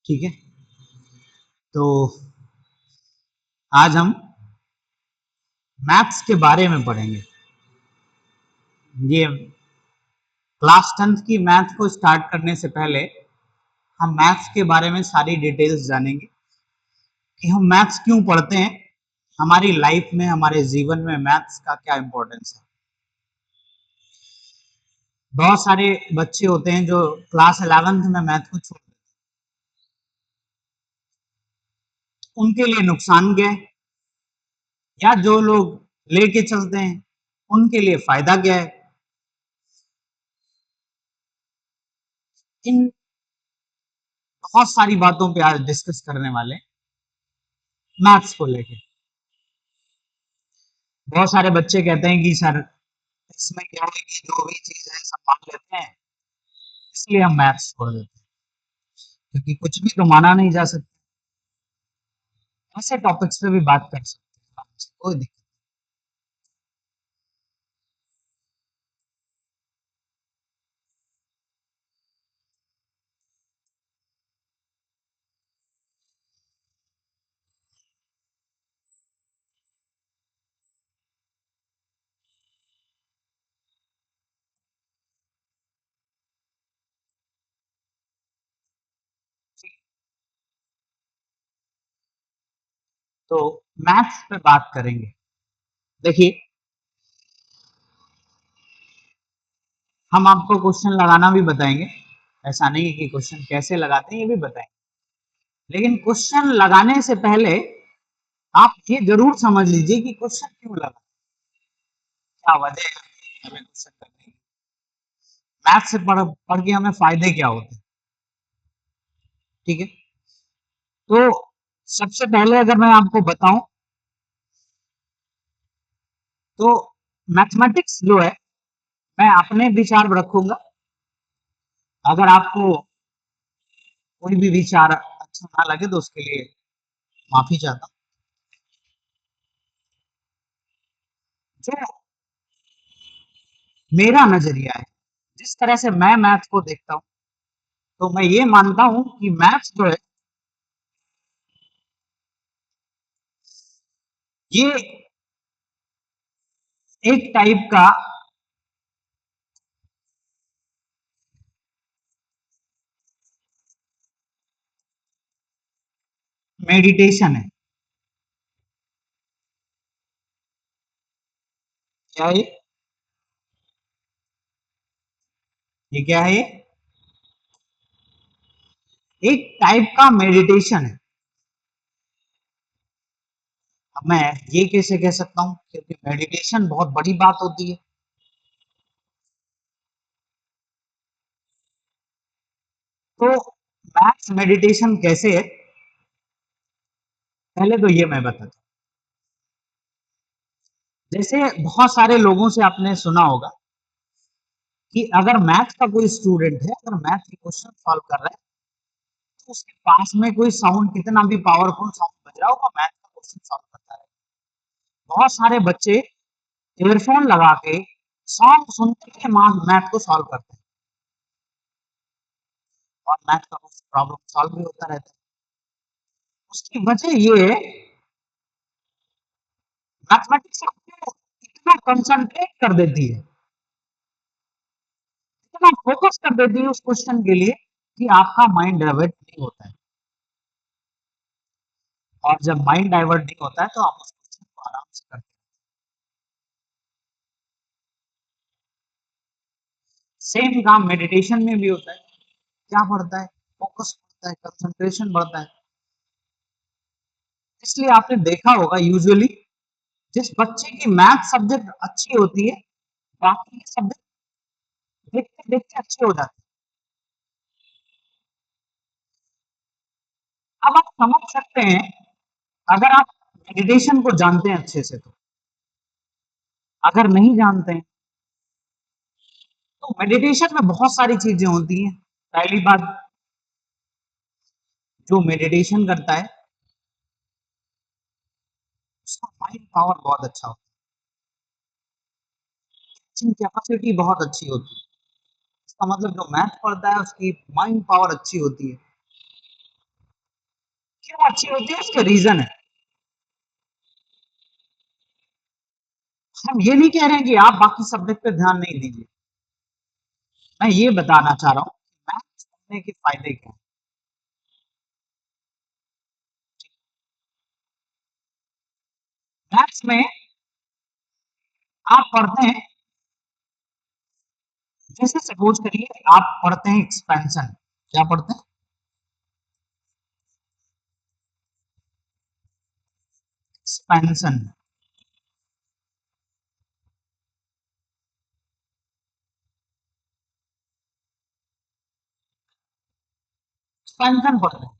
ठीक है, तो आज हम मैथ्स के बारे में पढ़ेंगे। ये क्लास 10th की मैथ को स्टार्ट करने से पहले हम मैथ्स के बारे में सारी डिटेल्स जानेंगे कि हम मैथ्स क्यों पढ़ते हैं, हमारी लाइफ में, हमारे जीवन में मैथ्स का क्या इंपॉर्टेंस है। बहुत सारे बच्चे होते हैं जो क्लास 11th में मैथ को छोड़ देते हैं, उनके लिए नुकसान क्या है, या जो लोग लेके चलते हैं उनके लिए फायदा क्या है। इन बहुत सारी बातों पे आज डिस्कस करने वाले मैथ्स को लेके। बहुत सारे बच्चे कहते हैं कि सर इसमें क्या है कि जो भी चीज है सब मान लेते हैं, इसलिए हम मैथ्स छोड़ देते हैं, क्योंकि कुछ भी तो माना नहीं जा सकता। ऐसे टॉपिक्स पे भी बात कर सकते हैं आराम से, कोई दिक्कत नहीं। तो मैथ्स पे बात करेंगे। देखिए, हम आपको क्वेश्चन लगाना भी बताएंगे, ऐसा नहीं है कि क्वेश्चन कैसे लगाते हैं ये भी बताएंगे, लेकिन क्वेश्चन लगाने से पहले आप ये जरूर समझ लीजिए कि क्वेश्चन क्यों लगा, क्या वजह है हमें क्वेश्चन करने की, मैथ से पढ़ के हमें फायदे क्या होते हैं। ठीक है, तो सबसे पहले अगर मैं आपको बताऊं तो मैथमेटिक्स जो है, मैं अपने विचार रखूंगा। अगर आपको कोई भी विचार अच्छा ना लगे तो उसके लिए माफी चाहता हूँ। जो मेरा नजरिया है, जिस तरह से मैं मैथ को देखता हूँ, तो मैं ये मानता हूँ कि मैथ्स जो है ये एक टाइप का मेडिटेशन है। क्या ये क्या है? ये एक टाइप का मेडिटेशन है। अब मैं ये कैसे कह सकता हूँ, क्योंकि मेडिटेशन बहुत बड़ी बात होती है। तो मैथ्स मेडिटेशन कैसे है, पहले तो ये मैं बताता हूँ। जैसे बहुत सारे लोगों से आपने सुना होगा कि अगर मैथ का कोई स्टूडेंट है, अगर मैथ के क्वेश्चन सॉल्व कर रहा है, तो उसके पास में कोई साउंड, कितना भी पावरफुल साउंड बज रहा होगा, मैथ का क्वेश्चन सॉल्व करता है। बहुत सारे बच्चे ईयरफोन लगा के सॉन्ग सुनते हुए मैथ को सॉल्व करते हैं, और मैथ का प्रॉब्लम सॉल्व भी होता रहता है। उसकी वजह ये है, मैथमेटिक्स आपको इतना कंसंट्रेट कर देती है, इतना फोकस कर देती है उस क्वेश्चन के लिए, कि आपका माइंड डाइवर्ट नहीं होता है। और जब माइंड डाइवर्ट नहीं होता है तो आप उस क्वेश्चन को आराम से करते हैं। सेम काम मेडिटेशन में भी होता है। क्या बढ़ता है? फोकस बढ़ता है, कंसंट्रेशन बढ़ता है। इसलिए आपने देखा होगा, यूजुअली जिस बच्चे की मैथ सब्जेक्ट अच्छी होती है, बाकी के सब्जेक्ट देखते देखते अच्छे हो जाते हैं। अब आप समझ सकते हैं, अगर आप मेडिटेशन को जानते हैं अच्छे से तो। अगर नहीं जानते हैं तो मेडिटेशन में बहुत सारी चीजें होती हैं। पहली बात, जो मेडिटेशन करता है उसका माइंड पावर बहुत अच्छा होता है, कैपेसिटी बहुत अच्छी होती है। इसका मतलब जो मैथ पढ़ता है उसकी माइंड पावर अच्छी होती है। क्यों अच्छी होती है उसके रीजन है। हम ये नहीं कह रहे हैं कि आप बाकी सब्जेक्ट पे ध्यान नहीं दीजिए, मैं ये बताना चाह रहा हूँ मैथ्स पढ़ने के फायदे क्या हैं। मैथ्स में आप पढ़ते हैं, जैसे सपोज करिए आप पढ़ते हैं एक्सपेंशन, क्या पढ़ते हैं? एक्सपेंशन। एक्सपेंशन पढ़ते हैं।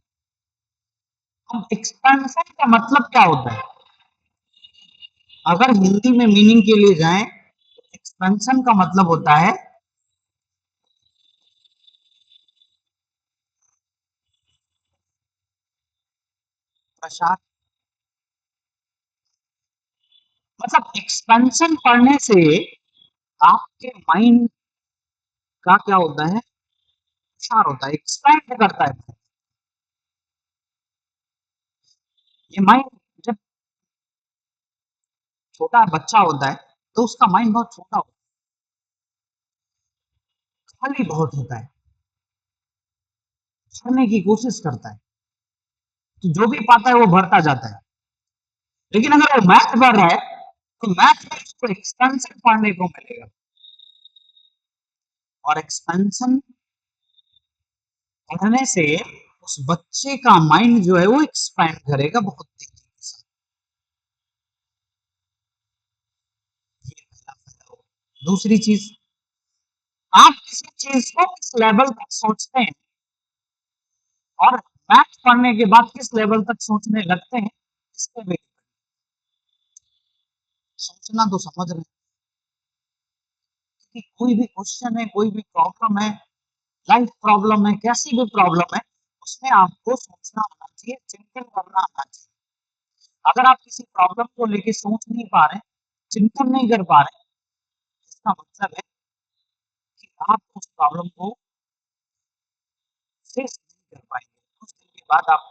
अब एक्सपेंशन का मतलब क्या होता है? अगर हिंदी में मीनिंग के लिए जाएं तो एक्सपेंशन का मतलब होता है प्रसार। मतलब एक्सपेंशन पढ़ने से आपके माइंड का क्या होता है? प्रसार होता है, एक्सपैंड करता है। ये माइंड जब छोटा बच्चा होता है तो उसका माइंड बहुत छोटा होता है, खाली बहुत होता है, भरने की कोशिश करता है, तो जो भी पाता है वो भरता जाता है। लेकिन अगर वो मैथ भर रहा है तो मैथ में उसको एक्सपेंशन पढ़ने को मिलेगा, और एक्सपेंशन पढ़ने से उस बच्चे का माइंड जो है वो एक्सपैंड करेगा बहुत तेजी के साथ। ये पहला फायदा होगा। दूसरी चीज, आप किसी चीज को किस लेवल तक सोचते हैं और मैथ पढ़ने के बाद किस लेवल तक सोचने लगते हैं, इसके भी सोचना तो समझ रहे हैं कि कोई भी क्वेश्चन है, कोई भी प्रॉब्लम है, लाइफ प्रॉब्लम है, कैसी भी प्रॉब्लम है, उसमें आपको सोचना आना चाहिए, चिंतन करना आना चाहिए। अगर आप किसी प्रॉब्लम को लेके सोच नहीं पा रहे, चिंतन नहीं कर पा रहे, इसका मतलब है कि आप उस प्रॉब्लम को फेस नहीं कर पाएंगे। कुछ दिन के बाद आप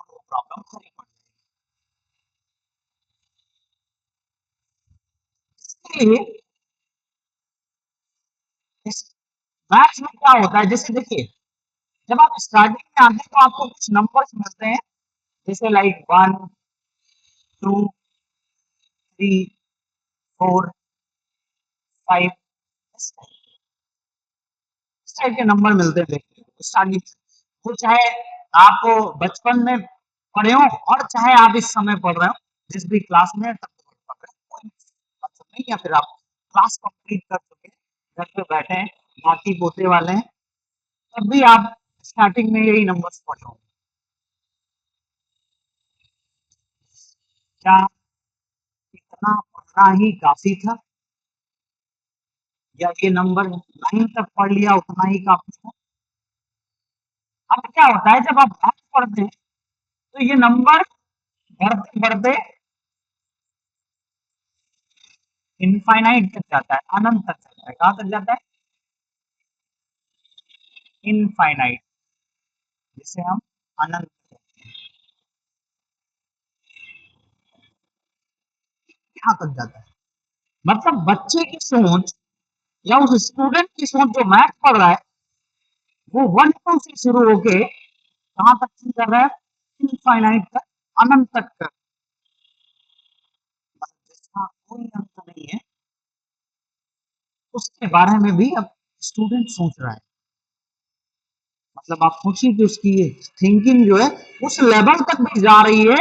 वो प्रॉब्लम खड़ी पड़ जाएगी। इसके लिए इस मैथ्स में क्या होता है, जैसे देखिए जब आप स्टार्टिंग में आते हैं तो आपको कुछ नंबर्स मिलते हैं, जैसे लाइक 1 2 3 4 5, इस टाइप के नंबर मिलते थे स्टार्टिंग। वो चाहे आप बचपन में पढ़े हो और चाहे आप इस समय पढ़ रहे हो, जिस भी क्लास में तब पढ़ रहे हो, कोई मतलब नहीं, या फिर आप क्लास कंप्लीट कर चुके हैं, घर पे बैठे हैं, नाती पोते वाले हैं, तब भी आप स्टार्टिंग में यही नंबर्स पढ़े होंगे। क्या इतना पढ़ना ही काफी था, या ये नंबर 9 तक पढ़ लिया उतना ही काफी था? अब क्या होता है जब आप मैथ पढ़ते हैं तो ये नंबर बढ़ते बढ़ते इनफाइनाइट तक जाता है, अनंत तक जाता है। कहां तक जाता है? इनफाइनाइट, जिसे हम अनंत कहते हैं, यहाँ तक जाता है। मतलब बच्चे की सोच या उस स्टूडेंट की सोच जो मैथ पढ़ रहा है वो 1 2 से शुरू होके कहां तक चल कर रहा है? इनफाइनाइट तक, अनंत तक कर, जिसका कोई अंत नहीं है, उसके बारे में भी अब स्टूडेंट सोच रहा है। मतलब आप सोचिए कि उसकी थिंकिंग जो है उस लेवल तक भी जा रही है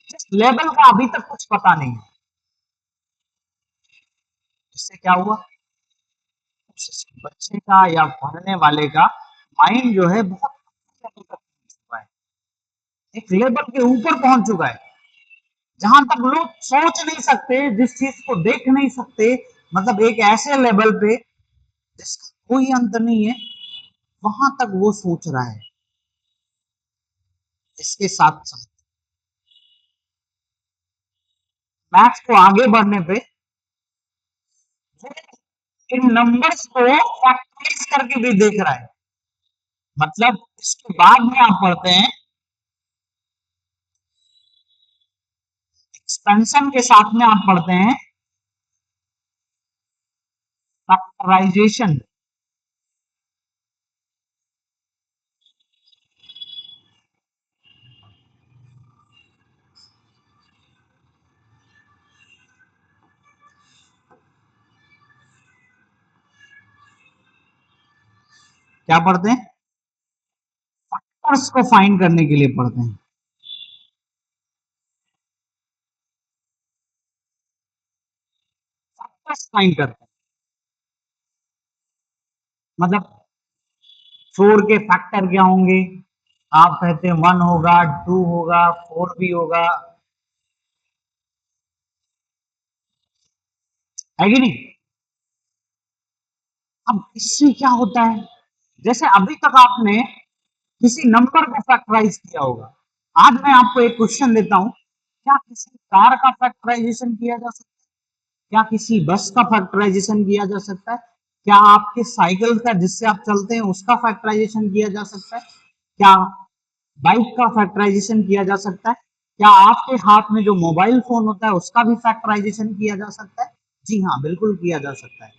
जिस लेवल का अभी तक कुछ पता नहीं है। इससे क्या हुआ, उस बच्चे का या पढ़ने वाले का माइंड जो है बहुत लेवल तक पहुंच चुका है, एक लेवल के ऊपर पहुंच चुका है, जहां तक लोग सोच नहीं सकते, जिस चीज को देख नहीं सकते, मतलब एक ऐसे लेवल पे जिसका कोई अंत नहीं है, वहां तक वो सोच रहा है। इसके साथ साथ मैथ्स को आगे बढ़ने पे इन नंबर्स को फैक्टराइज करके भी देख रहा है। मतलब इसके बाद में आप पढ़ते हैं एक्सपेंशन के साथ में आप पढ़ते हैं फैक्टराइजेशन। क्या पढ़ते हैं? फैक्टर्स को फाइंड करने के लिए पढ़ते हैं। फैक्टर्स फाइंड करते हैं मतलब 4 के फैक्टर क्या होंगे? आप कहते हैं 1 होगा, 2 होगा, 4 भी होगा, है कि नहीं? अब इससे क्या होता है, जैसे अभी तक आपने किसी नंबर को फैक्टराइज किया होगा, आज मैं आपको एक क्वेश्चन देता हूं, क्या किसी कार का फैक्टराइजेशन किया जा सकता है? क्या किसी बस का फैक्टराइजेशन किया जा सकता है? क्या आपके साइकिल का जिससे आप चलते हैं उसका फैक्टराइजेशन किया जा सकता है? क्या बाइक का फैक्टराइजेशन किया जा सकता है? क्या आपके हाथ में जो मोबाइल फोन होता है उसका भी फैक्टराइजेशन किया जा सकता है? जी हाँ, बिल्कुल किया जा सकता है।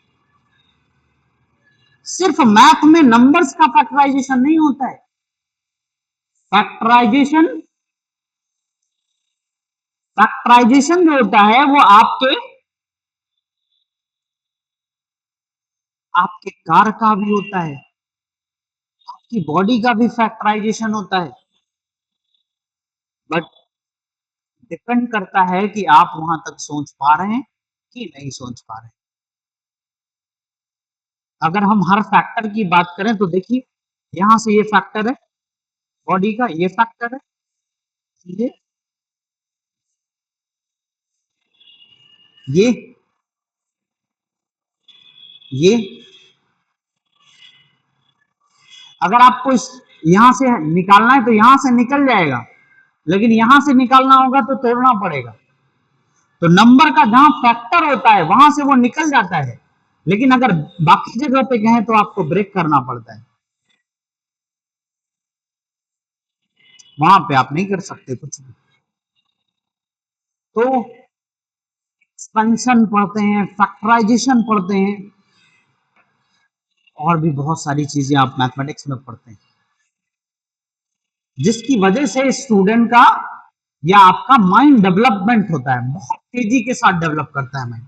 सिर्फ मैथ में नंबर्स का फैक्टराइजेशन नहीं होता है। फैक्टराइजेशन फैक्टराइजेशन जो होता है वो आपके कार का भी होता है, आपकी बॉडी का भी फैक्टराइजेशन होता है, बट डिपेंड करता है कि आप वहां तक सोच पा रहे हैं कि नहीं सोच पा रहे हैं। अगर हम हर फैक्टर की बात करें तो देखिए, यहां से ये फैक्टर है, बॉडी का ये फैक्टर है, ये ये ये अगर आपको इस यहां से निकालना है तो यहां से निकल जाएगा, लेकिन यहां से निकालना होगा तो तोड़ना पड़ेगा। तो नंबर का जहां फैक्टर होता है वहां से वो निकल जाता है, लेकिन अगर बाकी जगह पे कहें तो आपको ब्रेक करना पड़ता है, वहां पे आप नहीं कर सकते कुछ भी। तो एक्सपेंशन पढ़ते हैं, फैक्टराइजेशन पढ़ते हैं, और भी बहुत सारी चीजें आप मैथमेटिक्स में पढ़ते हैं, जिसकी वजह से स्टूडेंट का या आपका माइंड डेवलपमेंट होता है, बहुत तेजी के साथ डेवलप करता है माइंड।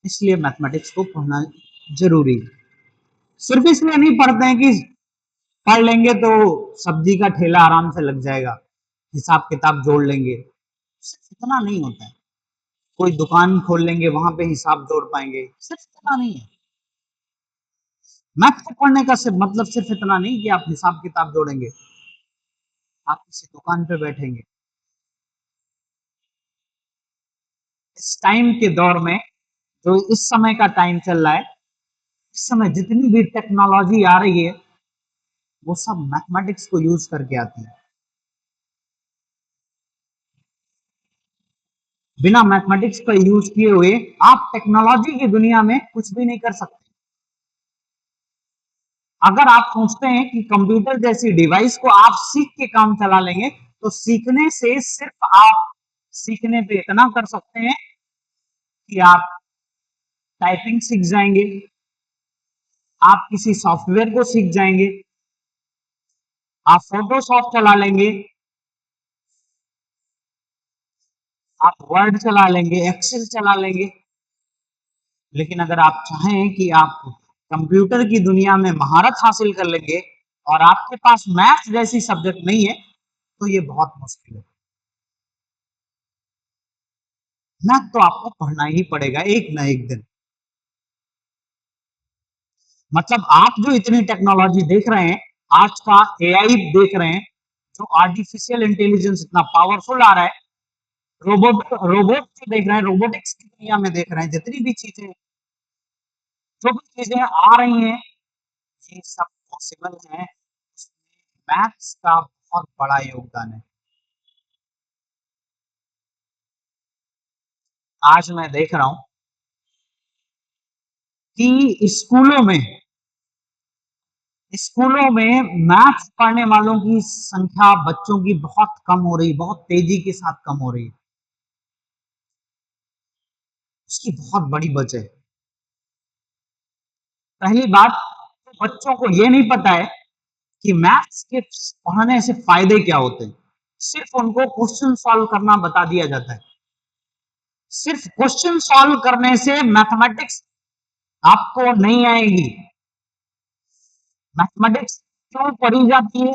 इसलिए मैथमेटिक्स को पढ़ना जरूरी है। सिर्फ इसलिए नहीं पढ़ते हैं कि पढ़ लेंगे तो सब्जी का ठेला आराम से लग जाएगा, हिसाब किताब जोड़ लेंगे, सिर्फ इतना नहीं होता है। कोई दुकान खोल लेंगे वहां पे हिसाब जोड़ पाएंगे, सिर्फ इतना नहीं है। मैथ को पढ़ने का सिर्फ मतलब सिर्फ इतना नहीं कि आप हिसाब किताब जोड़ेंगे, आप किसी दुकान पे बैठेंगे, इस टाइम के दौर में जो इस समय का टाइम चल रहा है, इस समय जितनी भी टेक्नोलॉजी आ रही है वो सब मैथमेटिक्स को यूज करके आती है। बिना मैथमेटिक्स का यूज किए हुए आप टेक्नोलॉजी की दुनिया में कुछ भी नहीं कर सकते। अगर आप सोचते हैं कि कंप्यूटर जैसी डिवाइस को आप सीख के काम चला लेंगे, तो सीखने से सिर्फ आप सीखने पे इतना कर सकते हैं कि आप टाइपिंग सीख जाएंगे, आप किसी सॉफ्टवेयर को सीख जाएंगे, आप फोटोशॉप चला लेंगे, आप वर्ड चला लेंगे, एक्सेल चला लेंगे। लेकिन अगर आप चाहें कि आप कंप्यूटर की दुनिया में महारत हासिल कर लेंगे और आपके पास मैथ जैसी सब्जेक्ट नहीं है, तो ये बहुत मुश्किल है। मैथ तो आपको पढ़ना ही पड़ेगा एक ना एक दिन। मतलब आप जो इतनी टेक्नोलॉजी देख रहे हैं, आज का एआई देख रहे हैं, जो आर्टिफिशियल इंटेलिजेंस इतना पावरफुल आ रहा है, रोबोट रोबोट जो देख रहे हैं, रोबोटिक्स की दुनिया में देख रहे हैं, जितनी भी चीजें जो भी चीजें आ रही हैं, ये सब पॉसिबल है, उसमें मैथ्स का बहुत बड़ा योगदान है। आज मैं देख रहा हूं कि स्कूलों में स्कूलों में मैथ्स पढ़ने वालों की संख्या बच्चों की बहुत कम हो रही, बहुत तेजी के साथ कम हो रही है। उसकी बहुत बड़ी वजह है। पहली बात, तो बच्चों को ये नहीं पता है कि मैथ्स के पढ़ने से फायदे क्या होते हैं। सिर्फ उनको क्वेश्चन सॉल्व करना बता दिया जाता है। सिर्फ क्वेश्चन सॉल्व करने से मैथमेटिक्स आपको नहीं आएगी। मैथमेटिक्स क्यों पढ़ी जाती है,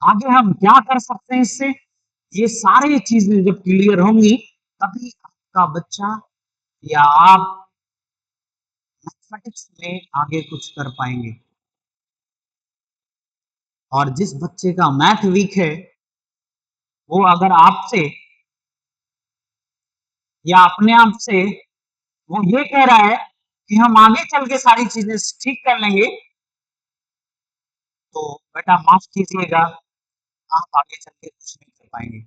आगे हम क्या कर सकते हैं इससे, ये सारी चीजें जब क्लियर होंगी तभी आपका बच्चा या आप मैथमेटिक्स में आगे कुछ कर पाएंगे। और जिस बच्चे का मैथ वीक है, वो अगर आपसे या अपने आप से वो ये कह रहा है कि हम आगे चल के सारी चीजें ठीक कर लेंगे, तो बेटा माफ कीजिएगा, आप आगे चल के कुछ नहीं कर पाएंगे।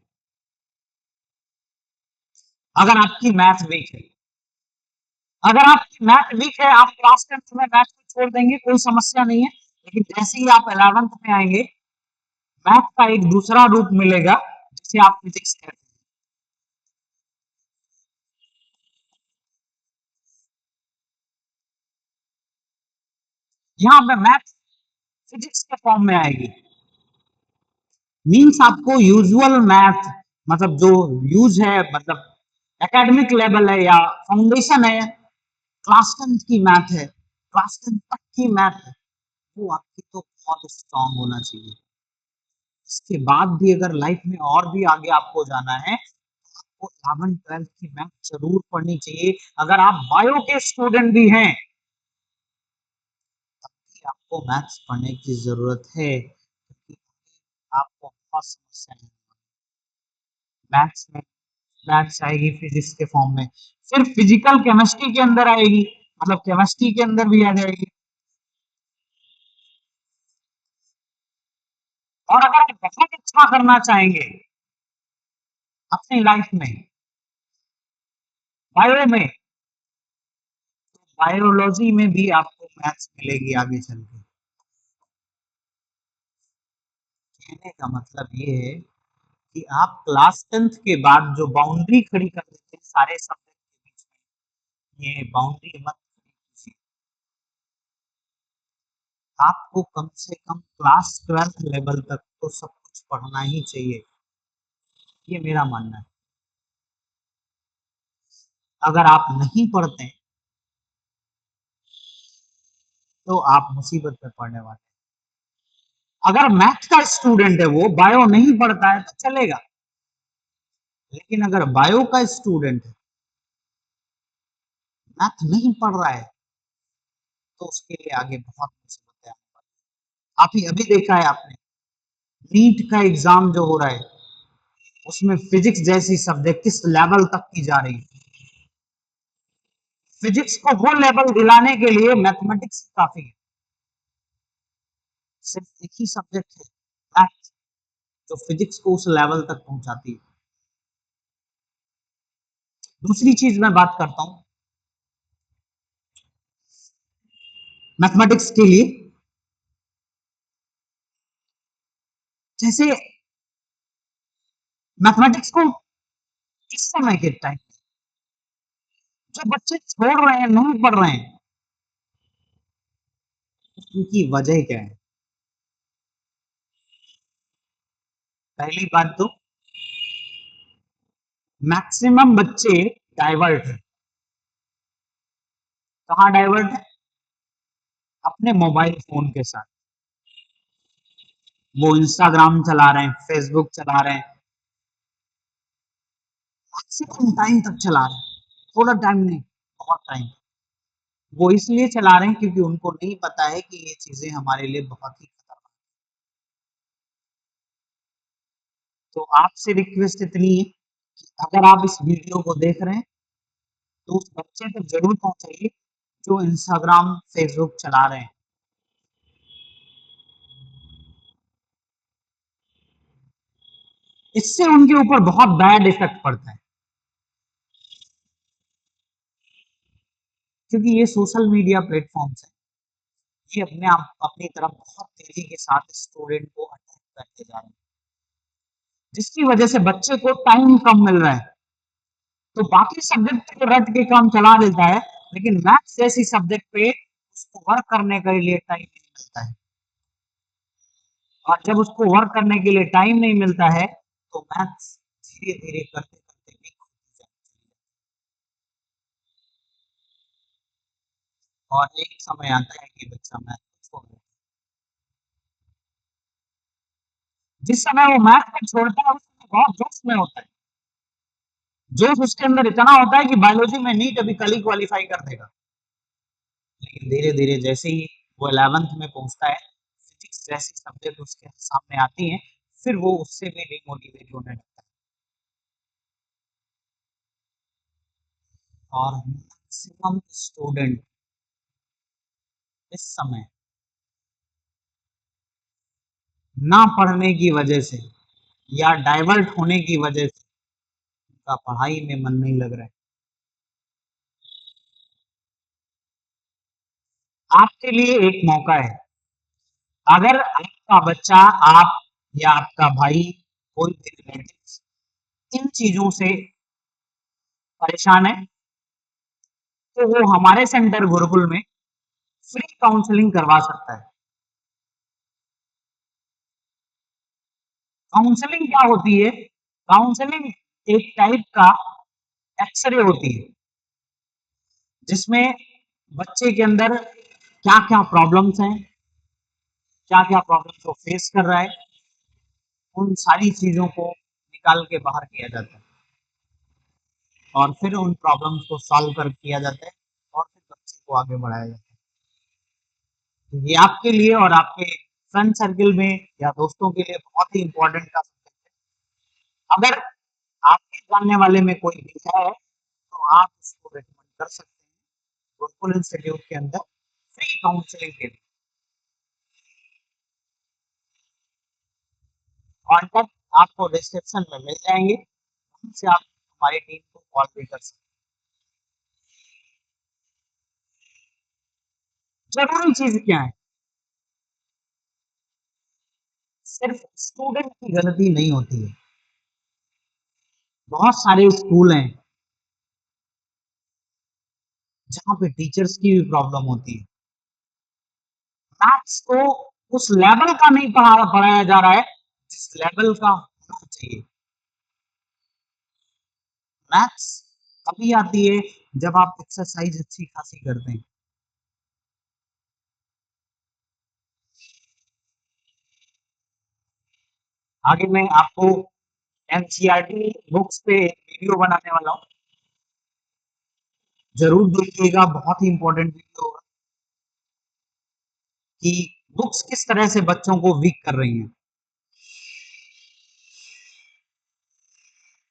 अगर आपकी मैथ वीक है, अगर आपकी मैथ वीक है, आप क्लास 10th में मैथ को छोड़ देंगे, कोई समस्या नहीं है। लेकिन जैसे ही आप 11th में आएंगे, मैथ का एक दूसरा रूप मिलेगा जिसे आप फिजिक्स कहते हैं। यहाँ पे मैथ फिजिक्स के फॉर्म में आएगी। मीन्स आपको यूजुअल मैथ, मतलब जो यूज है, मतलब एकेडमिक लेवल है या फाउंडेशन है, क्लास 10th की मैथ है, क्लास 10th तक की मैथ है, वो आपकी तो बहुत स्ट्रांग होना चाहिए। इसके बाद भी अगर लाइफ में और भी आगे आपको जाना है, तो आपको 11th 12th की मैथ जरूर पढ़नी चाहिए। अगर आप बायो के स्टूडेंट भी हैं, तब भी आपको मैथ्स पढ़ने की जरूरत है, क्योंकि आपको बहुत समस्या है मैथ्स में। मैथ्स आएगी फिजिक्स के फॉर्म में, सिर्फ फिजिकल केमिस्ट्री के अंदर आएगी, मतलब केमिस्ट्री के अंदर भी आ जाएगी। और अगर आप बहुत अच्छा करना चाहेंगे अपनी लाइफ में बायो में, तो बायोलॉजी में भी आपको मैथ्स मिलेगी आगे चल के। कहने का मतलब ये है कि आप क्लास 10th के बाद जो बाउंड्री खड़ी कर देते हैं सारे सब्जेक्ट के बीच में, ये बाउंड्री मत खड़ी कीजिए। आपको कम से कम क्लास 12th लेवल तक तो सब कुछ पढ़ना ही चाहिए, ये मेरा मानना है। अगर आप नहीं पढ़ते तो आप मुसीबत में पड़ने वाले हैं। अगर मैथ का स्टूडेंट है, वो बायो नहीं पढ़ता है तो चलेगा, लेकिन अगर बायो का स्टूडेंट है, मैथ नहीं पढ़ रहा है, तो उसके लिए आगे बहुत मुसीबतें आने वाली हैं। आप ही अभी देखा है आपने, नीट का एग्जाम जो हो रहा है, उसमें फिजिक्स जैसी सब्जेक्ट किस लेवल तक की जा रही है। फिजिक्स को वो लेवल दिलाने के लिए मैथमेटिक्स काफी है। सिर्फ एक ही सब्जेक्ट है मैथ, जो फिजिक्स को उस लेवल तक पहुंचाती है। दूसरी चीज मैं बात करता हूं मैथमेटिक्स के लिए, जैसे मैथमेटिक्स को इस समय के टाइम जो बच्चे छोड़ रहे हैं, नहीं पढ़ रहे हैं, उनकी वजह क्या है। पहली बात तो मैक्सिमम बच्चे डाइवर्ट है। कहाँ डाइवर्ट है? अपने मोबाइल फोन के साथ। वो इंस्टाग्राम चला रहे हैं, फेसबुक चला रहे हैं, मैक्सिमम टाइम तक चला रहे हैं, थोड़ा टाइम नहीं, बहुत टाइम। वो इसलिए चला रहे हैं क्योंकि उनको नहीं पता है कि ये चीजें हमारे लिए बहुत ही खतरनाक। तो आपसे रिक्वेस्ट इतनी है कि अगर आप इस वीडियो को देख रहे हैं, तो उस बच्चे तक जरूर पहुंचाइए जो इंस्टाग्राम फेसबुक चला रहे हैं। इससे उनके ऊपर बहुत बैड इफेक्ट पड़ता है, क्योंकि ये सोशल मीडिया प्लेटफॉर्म्स है, ये अपने आप अपनी तरफ बहुत तेजी के साथ स्टूडेंट को अट्रैक्ट करते जा रहे हैं, जिसकी वजह से बच्चे को टाइम कम मिल रहा है। तो बाकी सब्जेक्ट तो रट के काम चला देता है, लेकिन मैथ्स जैसी सब्जेक्ट पे उसको वर्क करने के लिए टाइम नहीं मिलता है। और जब उसको वर्क करने के लिए टाइम नहीं मिलता है, तो मैथ्स धीरे धीरे करते करते वीक होती जाती है और एक समय आता है कि बच्चा मैथ को छोड़ देता है। जिस समय वो मैथ को छोड़ता है उस समय बहुत जोश में होता है, जोश उसके अंदर इतना होता है कि बायोलॉजी में नीट अभी कल ही क्वालिफाई कर देगा। लेकिन धीरे धीरे जैसे ही वो 11th में पहुंचता है, फिजिक्स जैसी सब्जेक्ट उसके सामने आती है, फिर वो उससे भी डिमोटिवेट होने लगता है। और मैक्सिमम स्टूडेंट इस समय ना पढ़ने की वजह से या डाइवर्ट होने की वजह से उनका पढ़ाई में मन नहीं लग रहा है। आपके लिए एक मौका है, अगर आपका बच्चा, आप या आपका भाई, कोई भी रिलेटिव इन चीजों से परेशान है, तो वो हमारे सेंटर गुरुकुल में फ्री काउंसलिंग करवा सकता है। काउंसलिंग क्या होती है? काउंसलिंग एक टाइप का एक्सरे होती है, जिसमें बच्चे के अंदर क्या क्या प्रॉब्लम्स हैं, क्या क्या प्रॉब्लम्स वो फेस कर रहा है, उन सारी चीजों को निकाल के बाहर किया जाता है और फिर उन प्रॉब्लम्स को सॉल्व कर किया जाता है और फिर बच्चे को आगे बढ़ाया जाता है। ये आपके लिए और आपके फ्रेंड सर्किल में या दोस्तों के लिए बहुत ही इंपॉर्टेंट का सब्जेक्ट है। अगर आपके जानने वाले में कोई भी है, तो आप उसको रिकमेंड कर सकते हैं गुरुकुल इंस्टीट्यूट के अंदर फ्री काउंसलिंग के लिए। कॉन्टैक्ट आपको डिस्क्रिप्शन में मिल जाएंगे, उनसे आप हमारी टीम को कॉल भी कर सकते हैं। जरूरी चीज क्या है? सिर्फ स्टूडेंट की गलती नहीं होती है, बहुत सारे स्कूल हैं जहाँ पे टीचर्स की भी प्रॉब्लम होती है। मैथ्स को उस लेवल का नहीं पढ़ाया जा रहा है जिस लेवल का होना चाहिए। मैथ्स तभी आती है जब आप एक्सरसाइज अच्छी खासी करते हैं। आगे मैं आपको एनसीईआरटी बुक्स पे वीडियो बनाने वाला हूँ, जरूर देखिएगा, बहुत ही इंपॉर्टेंट वीडियो होगा कि बुक्स किस तरह से बच्चों को वीक कर रही हैं।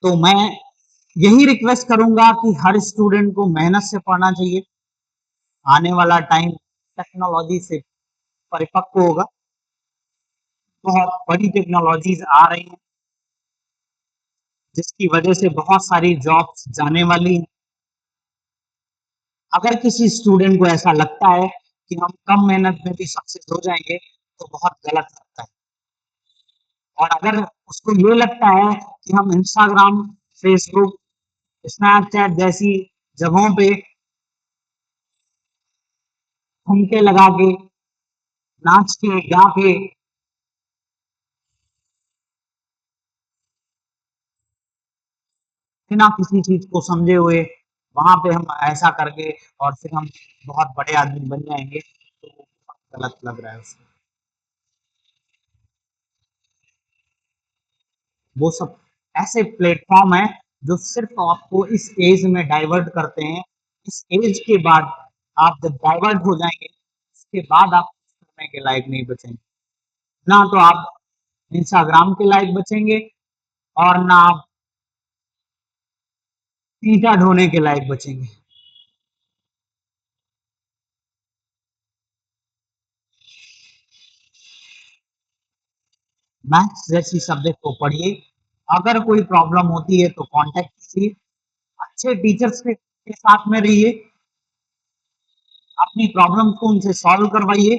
तो मैं यही रिक्वेस्ट करूंगा कि हर स्टूडेंट को मेहनत से पढ़ना चाहिए। आने वाला टाइम टेक्नोलॉजी से परिपक्व होगा, बहुत बड़ी टेक्नोलॉजीज आ रही हैं जिसकी वजह से बहुत सारी जॉब्स जाने वाली हैं। अगर किसी स्टूडेंट को ऐसा लगता है कि हम कम मेहनत में भी सक्सेस हो जाएंगे, तो बहुत गलत लगता है। और अगर उसको ये लगता है कि हम इंस्टाग्राम, फेसबुक, स्नैपचैट जैसी जगहों पे ठुमके लगा के, नाच के, गा के, बिना किसी चीज को समझे हुए वहां पे हम ऐसा करके और फिर हम बहुत बड़े आदमी बन जाएंगे, तो वो बहुत गलत लग रहा है उसको। वो सब ऐसे प्लेटफॉर्म है जो सिर्फ आपको इस एज में डाइवर्ट करते हैं। इस एज के बाद आप जब डाइवर्ट हो जाएंगे, उसके बाद आप कुछ करने के लायक नहीं बचेंगे। ना तो आप इंस्टाग्राम के लायक बचेंगे और ना आप ईटा ढोने के लायक बचेंगे। मैथ्स जैसी सब्जेक्ट को पढ़िए, अगर कोई प्रॉब्लम होती है तो कांटेक्ट कीजिए, अच्छे टीचर्स के साथ में रहिए, अपनी प्रॉब्लम को उनसे सॉल्व करवाइए,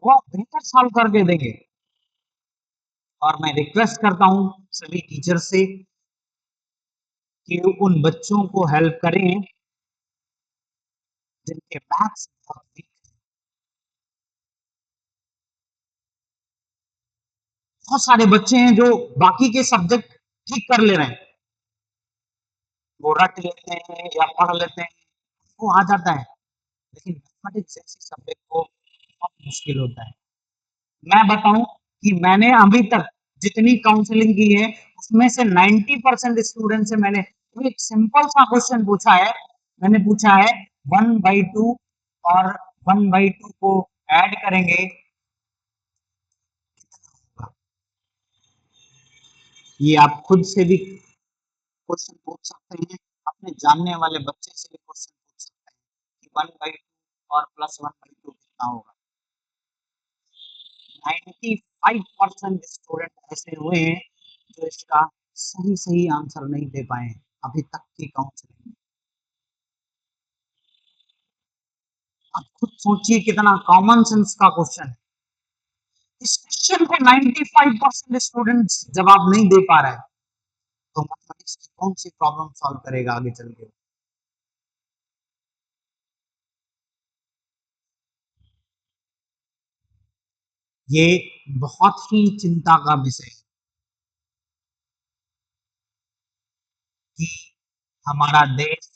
वो बेहतर सॉल्व करके देंगे। और मैं रिक्वेस्ट करता हूं सभी टीचर से कि उन बच्चों को हेल्प करें जिनके मैथ्स बहुत वीक है। बहुत सारे बच्चे हैं जो बाकी के सब्जेक्ट ठीक कर ले रहे हैं, वो रट लेते हैं या पढ़ लेते हैं, वो आ जाता है, लेकिन मैथमेटिक्स जैसे सब्जेक्ट को बहुत मुश्किल होता है। मैं बताऊं कि मैंने अभी तक जितनी काउंसलिंग की है उसमें से 90% स्टूडेंट से मैंने एक सिंपल सा क्वेश्चन पूछा है। मैंने पूछा है 1/2 और 1/2 को ऐड करेंगे कितना होगा। ये आप खुद से भी क्वेश्चन पूछ सकते हैं, अपने जानने वाले बच्चे से भी क्वेश्चन पूछ सकते हैं कि 1/2 और +1/2 कितना होगा। 95% स्टूडेंट ऐसे हुए हैं जो इसका सही सही आंसर नहीं दे पाए हैं अभी तक की काउंसलिंग में। आप खुद सोचिए कितना कॉमन सेंस का क्वेश्चन है। इस क्वेश्चन को 95% स्टूडेंट्स जवाब नहीं दे पा रहा है, तो मैथमेटिक्स की कौन सी प्रॉब्लम सॉल्व करेगा आगे चल के। ये बहुत ही चिंता का विषय है कि हमारा देश,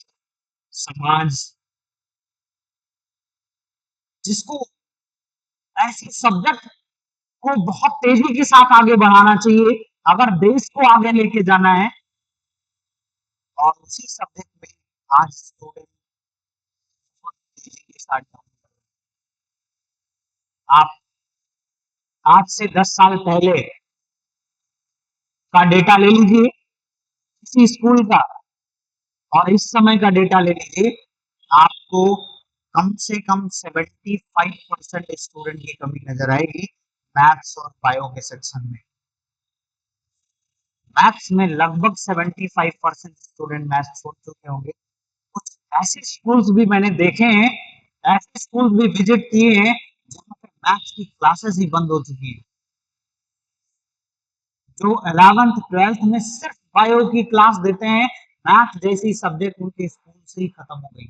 समाज, जिसको ऐसे सब्जेक्ट को बहुत तेजी के साथ आगे बढ़ाना चाहिए अगर देश को आगे लेके जाना है, और उसी सब्जेक्ट में आज स्टूडेंट बहुत तेजी के साथ डाउन कर रहे हैं। आप आज से 10 साल पहले का डेटा ले लीजिए किसी स्कूल का और इस समय का डेटा ले लीजिए, आपको कम से कम 75% स्टूडेंट की कमी नजर आएगी मैथ्स और बायो के सेक्शन में। मैथ्स में लगभग 75% स्टूडेंट मैथ्स छोड़ चुके होंगे। कुछ ऐसे स्कूल्स भी मैंने देखे हैं, ऐसे स्कूल भी विजिट किए हैं जहाँ पे मैथ्स की क्लासेस ही बंद हो चुकी हैं। जो 11th 12th में सिर्फ बायो की क्लास देते हैं, मैथ जैसी सब्जेक्ट उनके स्कूल से ही खत्म हो गई।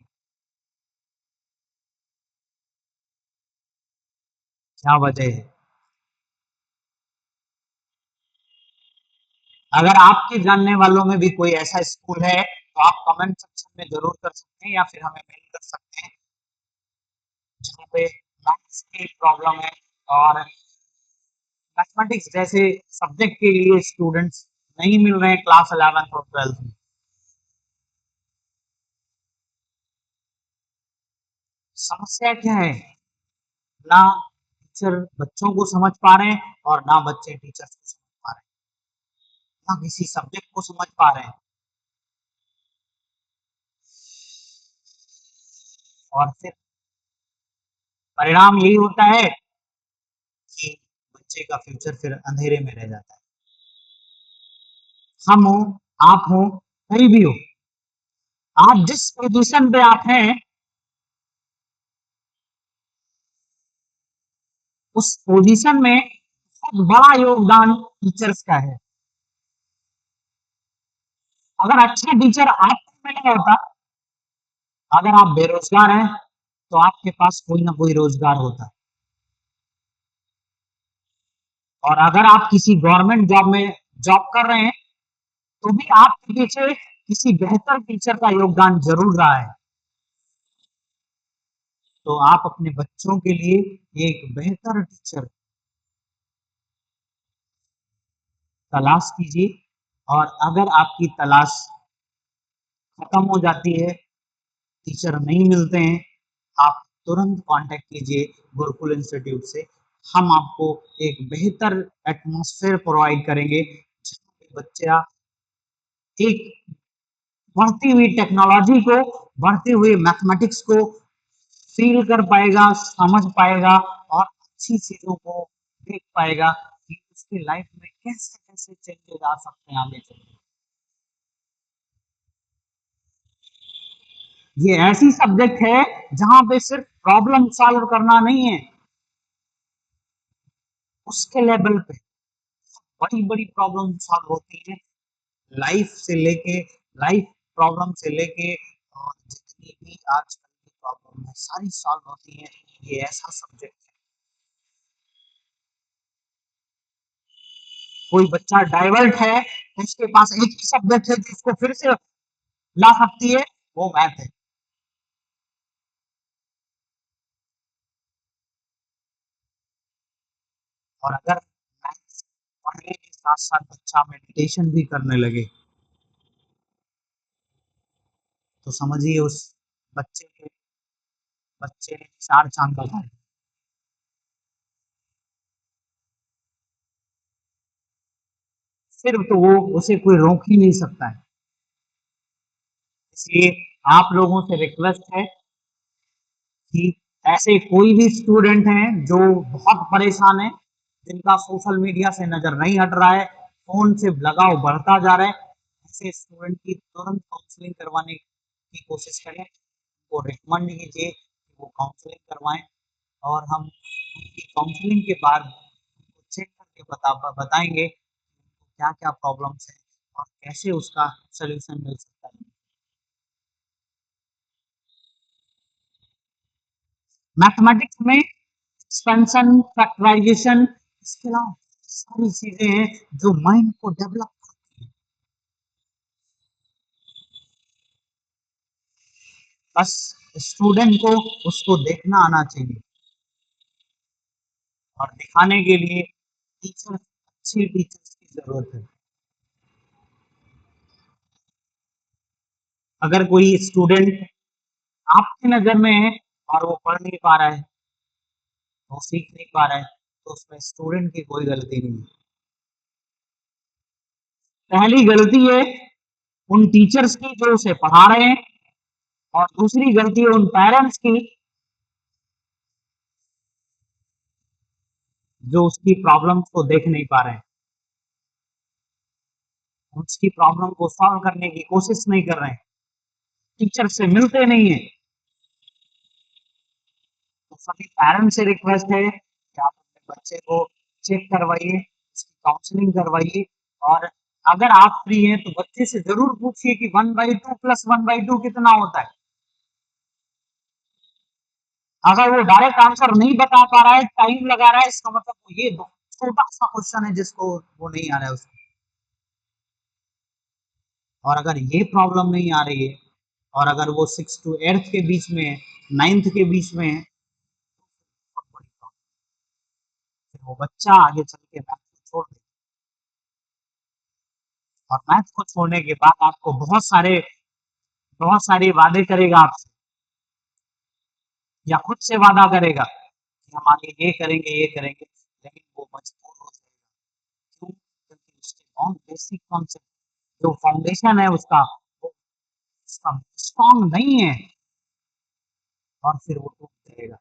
क्या वजह है? अगर आपके जानने वालों में भी कोई ऐसा स्कूल है तो आप कमेंट सेक्शन में जरूर कर सकते हैं या फिर हमें मेल कर सकते हैं जहाँ पे मैथ्स की प्रॉब्लम है और मैथमेटिक्स जैसे सब्जेक्ट के लिए स्टूडेंट्स नहीं मिल रहे हैं क्लास 11th और 12th में। समस्या क्या है? ना टीचर बच्चों को समझ पा रहे हैं और ना बच्चे टीचर्स को समझ पा रहे हैं, ना किसी सब्जेक्ट को समझ पा रहे हैं। और फिर परिणाम यही होता है कि बच्चे का फ्यूचर फिर अंधेरे में रह जाता है। हम हो, आप हो, कोई भी हो, आप जिस पोजीशन पे आप हैं उस पोजीशन में बहुत बड़ा योगदान टीचर्स का है। अगर अच्छा टीचर आपको मिला होता, अगर आप बेरोजगार हैं तो आपके पास कोई ना कोई रोजगार होता, और अगर आप किसी गवर्नमेंट जॉब में जॉब कर रहे हैं तो भी आपके पीछे किसी बेहतर टीचर का योगदान जरूर रहा है। तो आप अपने बच्चों के लिए एक बेहतर टीचर तलाश कीजिए, और अगर आपकी तलाश खत्म हो जाती है, टीचर नहीं मिलते हैं, आप तुरंत कांटेक्ट कीजिए गुरुकुल इंस्टीट्यूट से। हम आपको एक बेहतर एटमॉस्फेयर प्रोवाइड करेंगे जिसमें बच्चा एक बढ़ती हुई टेक्नोलॉजी को, बढ़ते हुए मैथमेटिक्स को फील कर पाएगा, समझ पाएगा और अच्छी चीजों को देख पाएगा कि उसकी लाइफ में कैसे कैसे चेंजेस आ सकते हैं आगे चलकर। ये ऐसी सब्जेक्ट है जहां पे सिर्फ प्रॉब्लम सॉल्व करना नहीं है, उसके लेवल पे बड़ी बड़ी प्रॉब्लम सॉल्व होती है, लाइफ से लेके, लाइफ प्रॉब्लम से लेके, और जितनी भी आजकल की प्रॉब्लम है सारी सॉल्व होती है। ये ऐसा सब्जेक्ट है। कोई बच्चा डाइवर्ट है तो उसके पास एक ही सब्जेक्ट है जिसको फिर से ला सकती है, वो मैथ है। और अगर मैथ्स पढ़ने के साथ साथ बच्चा मेडिटेशन भी करने लगे तो समझिए उस बच्चे ने 4 चांद लगाए। सिर्फ तो वो उसे कोई रोक ही नहीं सकता है। इसलिए आप लोगों से रिक्वेस्ट है कि ऐसे कोई भी स्टूडेंट हैं जो बहुत परेशान है, जिनका सोशल मीडिया से नजर नहीं हट रहा है, फोन से लगाव बढ़ता जा रहा है, ऐसे स्टूडेंट की तुरंत काउंसलिंग करवाने की कोशिश करें, वो रिकमेंड कीजिए कि वो काउंसलिंग करवाएं, और हम उनकी काउंसलिंग के बाद उनको चेक करके बताएंगे क्या क्या प्रॉब्लम्स है और कैसे उसका सोल्यूशन मिल सकता है। मैथमेटिक्स में एक्सपेंशन, फैक्टराइजेशन, इसके अलावा सारी चीजें हैं जो माइंड को डेवलप करती है। बस स्टूडेंट को उसको देखना आना चाहिए, और दिखाने के लिए अच्छे टीचर्स की जरूरत है। अगर कोई स्टूडेंट आपकी नजर में है और वो पढ़ नहीं पा रहा है, वो सीख नहीं पा रहा है, तो उसमें स्टूडेंट की कोई गलती नहीं है। पहली गलती है उन टीचर्स की जो उसे पढ़ा रहे हैं, और दूसरी गलती है उन पेरेंट्स की जो उसकी प्रॉब्लम्स को देख नहीं पा रहे हैं, उसकी प्रॉब्लम को सॉल्व करने की कोशिश नहीं कर रहे हैं, टीचर से मिलते नहीं है। तो सभी पेरेंट्स से रिक्वेस्ट है कि आप अपने बच्चे को चेक करवाइए, उसकी काउंसलिंग करवाइए, और अगर आप फ्री हैं तो बच्चे से जरूर पूछिए कि 1/2 प्लस 1/2 कितना होता है। अगर वो डायरेक्ट आंसर नहीं बता पा रहा है, टाइम लगा रहा है, इसका मतलब वो ये छोटा सा क्वेश्चन है जिसको वो नहीं आ रहा है उसको। और अगर ये प्रॉब्लम नहीं आ रही है, और अगर वो 6 to 8 के बीच में है, 9th के बीच में है, बहुत बड़ी प्रॉब्लम, फिर वो बच्चा आगे चल के मैथ को छोड़ दे, और मैथ को छोड़ने के बाद आपको बहुत सारे वादे करेगा आपसे, या खुद से वादा करेगा कि हम आगे ये करेंगे, लेकिन वो मजबूर हो जाएगा। क्यों? क्योंकि उसके बहुत बेसिक कॉन्सेप्ट, जो फाउंडेशन है उसका, वो उसका स्ट्रॉन्ग नहीं है, और फिर वो टूट जाएगा।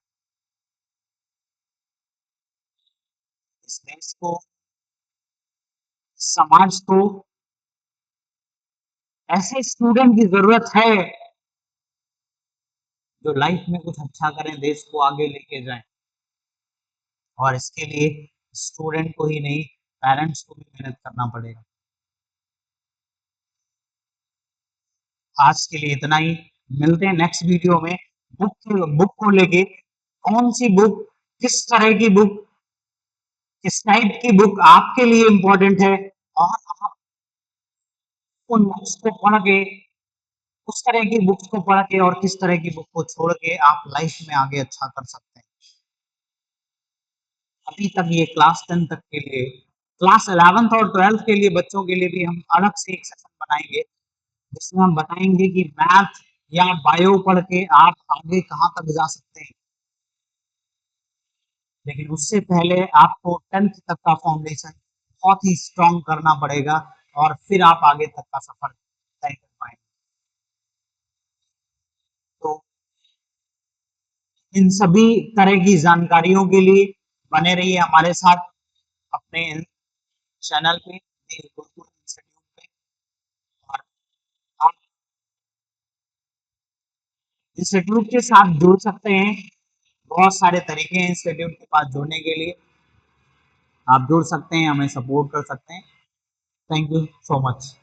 इस देश को, समाज को ऐसे स्टूडेंट की जरूरत है जो लाइफ में कुछ अच्छा करें, देश को आगे लेके जाएं, और इसके लिए स्टूडेंट को ही नहीं, पेरेंट्स को भी मेहनत करना पड़ेगा। आज के लिए इतना ही, मिलते हैं नेक्स्ट वीडियो में। बुक को लेके, कौन सी बुक, किस तरह की बुक, किस टाइप की बुक आपके लिए इम्पोर्टेंट है, और आप उन बुक्स को पढ़ के, उस तरह की बुक्स को पढ़ के और किस तरह की बुक को छोड़ के आप लाइफ में आगे अच्छा कर सकते हैं। अभी तक ये क्लास 10 तक के लिए, क्लास 11th और 12th के लिए बच्चों के लिए भी हम अलग से एक सेशन बनाएंगे, जिसमें हम बताएंगे कि मैथ या बायो पढ़ के आप आगे कहाँ तक जा सकते हैं। लेकिन उससे पहले आपको 10th तक का फाउंडेशन बहुत ही स्ट्रॉन्ग करना पड़ेगा, और फिर आप आगे तक का सफर तय कर पाएंगे। तो इन सभी तरह की जानकारियों के लिए बने रहिए हमारे साथ अपने चैनल पे, गुरुकुल इंस्टीट्यूट पे। और आप इंस्टीट्यूट के साथ जुड़ सकते हैं। बहुत सारे तरीके हैं इंस्टीट्यूट के पास जुड़ने के लिए, आप जुड़ सकते हैं, हमें सपोर्ट कर सकते हैं। Thank you so much.